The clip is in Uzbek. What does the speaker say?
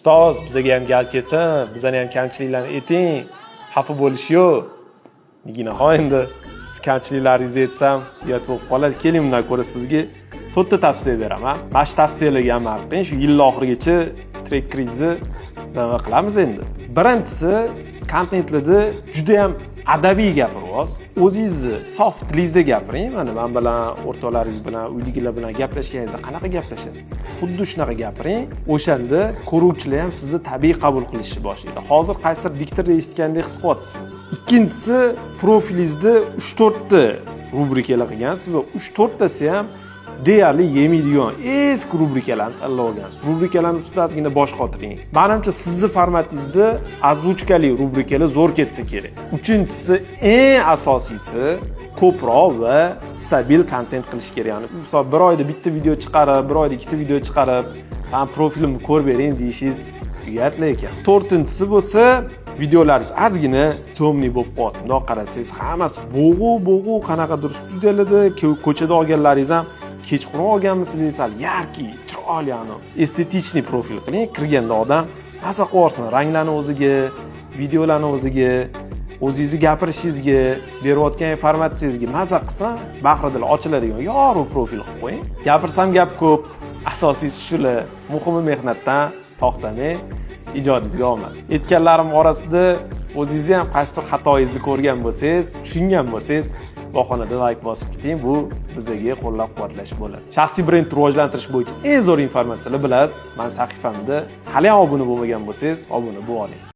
ustoz bizga ham gal kelsa, bizani ham kamchiliklarni ayting, xafa bo'lish yo'q. Niginaho endi siz kamchiliklaringizni aytsam, uyat bo'lib qoladi. Keling, undan ko'ra sizga 4 ta tavsiya beraman. Mana shu tavsiyalarga amal qiling. Shu yil oxirigacha trek krizni nima qilamiz endi. Birinchisi, kontentlarda juda ham adabiy gapirasiz. O'zingizni sof tilingizda gapiring. Mana men bilan, o'rtoqlaringiz bilan, uydagilar bilan gaplashganingizda qanaqa gaplashasiz? Xuddi shunaqa gapiring. O'shanda ko'ruvchilar ham sizni tabiiy qabul qilishni boshlaydi. Hozir qaysidir diktorda eshitgandek his qilyapsiz. Ikkinchisi, profilingizda 3-4 ta rubrikalar qilgansiz va 3-4 tasi ham deyarli yemaydigan eski rubrikalarni tanlab olgansiz. Rubrikalarning ustidasigina bosh qotiring. Menimcha sizni formatingizda azvuchkali rubrikalar zo'r ketsa kerak. Uchinchisi, eng asosiysi ko'proq va stabil kontent qilish kerak. Ya'ni misol bir oyda bitta video chiqarib, bir oyda ikkita video chiqarib, "Men profilimni ko'rib bering" deyishingiz uyatli ekan. To'rtinchisi bo'lsa, videolaringiz ozgina to'mli bo'lib qoldi. Bundoq qarasangiz, hammasi bo'g'u, qanaqadir studiyalarda ko'chada olganlaringiz ham kechqurun olganmisiz, sal yarki, chiroyli, estetichniy profil qiling. Kirganda odam maza qilsin, ranglarni o'ziga, videolarni o'ziga, o'zingizni gapirishingizga, berayotgan informatsiyangizga maza qilsa, bahridil ochiladigan yorug' profil qilib qo'ying. Gapirsam gap ko'p, asosiysi shular. Muhimi mehnatdan to'xtamang, ijodingizga omad. Aytganlarim orasida o'zingizni ham qaysidir xatoyingizni ko'rgan bo'lsangiz, tushungan bo'lsangiz, bahonada like bosib keting. Bu bizga qo'llab-quvvatlash bo'ladi. Shaxsiy brendni rivojlantirish bo'yicha eng zo'r informatsiyalar bilasiz. Men sahifamda hali ham obuna bo'lmagan bo'lsangiz, obuna bo'ling.